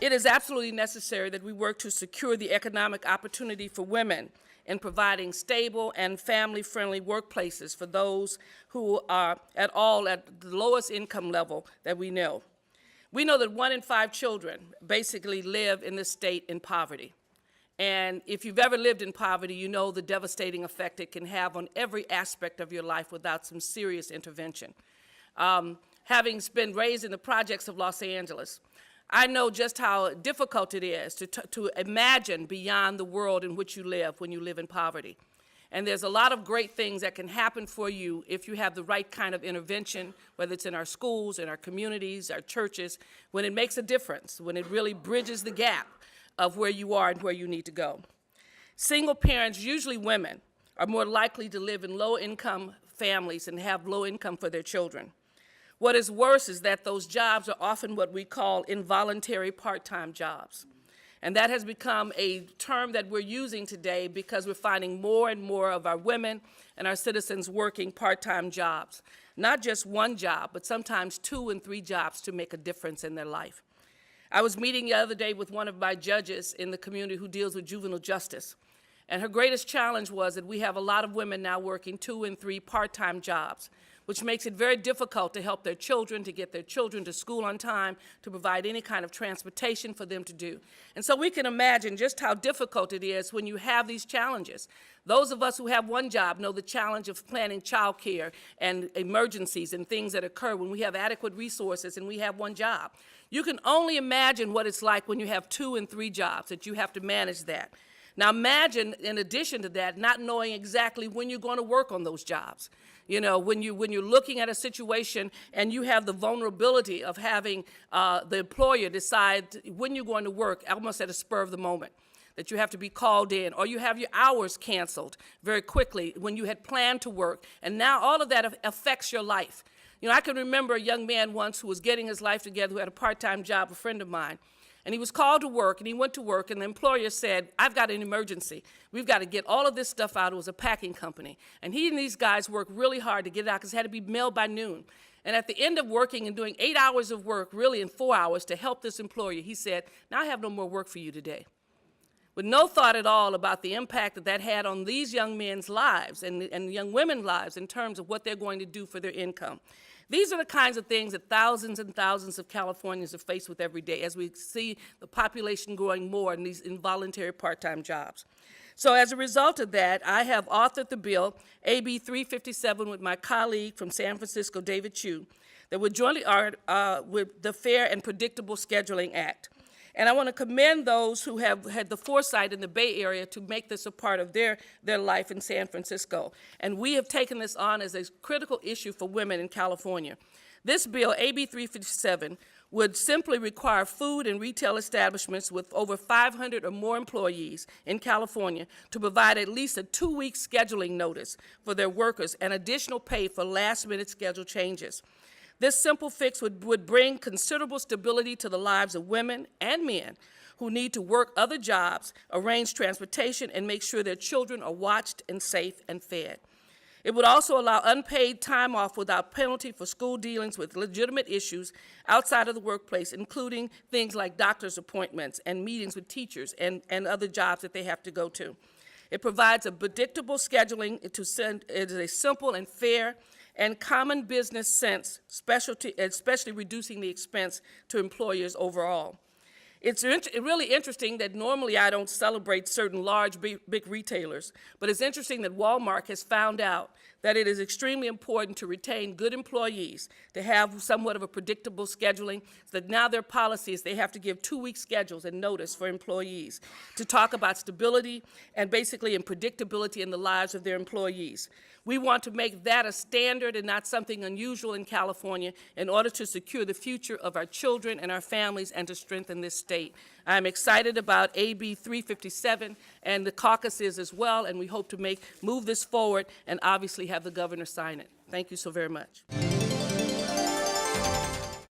It is absolutely necessary that we work to secure the economic opportunity for women in providing stable and family-friendly workplaces for those who are at the lowest income level that we know. We know that 1 in 5 children basically live in this state in poverty. And if you've ever lived in poverty, you know the devastating effect it can have on every aspect of your life without some serious intervention. Having been raised in the projects of Los Angeles, I know just how difficult it is to imagine beyond the world in which you live when you live in poverty. And there's a lot of great things that can happen for you if you have the right kind of intervention, whether it's in our schools, in our communities, our churches, when it makes a difference, when it really bridges the gap of where you are and where you need to go. Single parents, usually women, are more likely to live in low-income families and have low income for their children. What is worse is that those jobs are often what we call involuntary part-time jobs. And that has become a term that we're using today because we're finding more and more of our women and our citizens working part-time jobs. Not just one job, but sometimes 2 and 3 jobs to make a difference in their life. I was meeting the other day with one of my judges in the community who deals with juvenile justice. And her greatest challenge was that we have a lot of women now working 2 and 3 part-time jobs, which makes it very difficult to help their children, to get their children to school on time, to provide any kind of transportation for them to do. And so we can imagine just how difficult it is when you have these challenges. Those of us who have one job know the challenge of planning childcare and emergencies and things that occur when we have adequate resources and we have one job. You can only imagine what it's like when you have 2 and 3 jobs, that you have to manage that. Now imagine, in addition to that, not knowing exactly when you're going to work on those jobs. You know, when you're looking at a situation and you have the vulnerability of having the employer decide when you're going to work almost at a spur of the moment, that you have to be called in, or you have your hours canceled very quickly when you had planned to work, and now all of that affects your life. You know, I can remember a young man once who was getting his life together who had a part-time job, a friend of mine. And he was called to work, and he went to work, and the employer said, I've got an emergency. We've got to get all of this stuff out. It was a packing company. And he and these guys worked really hard to get it out because it had to be mailed by noon. And at the end of working and doing 8 hours of work, really in 4 hours, to help this employer, he said, now I have no more work for you today. With no thought at all about the impact that that had on these young men's lives and young women's lives in terms of what they're going to do for their income. These are the kinds of things that thousands and thousands of Californians are faced with every day as we see the population growing more in these involuntary part-time jobs. So as a result of that, I have authored the bill, AB 357, with my colleague from San Francisco, David Chu, that would jointly art with the Fair and Predictable Scheduling Act. And I want to commend those who have had the foresight in the Bay Area to make this a part of their life in San Francisco. And we have taken this on as a critical issue for women in California. This bill, AB 357, would simply require food and retail establishments with over 500 or more employees in California to provide at least a 2-week scheduling notice for their workers and additional pay for last-minute schedule changes. This simple fix would bring considerable stability to the lives of women and men who need to work other jobs, arrange transportation, and make sure their children are watched and safe and fed. It would also allow unpaid time off without penalty for school dealings with legitimate issues outside of the workplace, including things like doctor's appointments and meetings with teachers and other jobs that they have to go to. It provides a predictable scheduling it is a simple and fair and common business sense, especially reducing the expense to employers overall. It's really interesting that normally I don't celebrate certain large, big retailers, but it's interesting that Walmart has found out that it is extremely important to retain good employees, to have somewhat of a predictable scheduling, so that now their policy is they have to give 2-week schedules and notice for employees to talk about stability and basically in predictability in the lives of their employees. We want to make that a standard and not something unusual in California in order to secure the future of our children and our families and to strengthen this state. I'm excited about AB 357 and the caucus is as well, and we hope to move this forward and obviously have the governor sign it. Thank you so very much.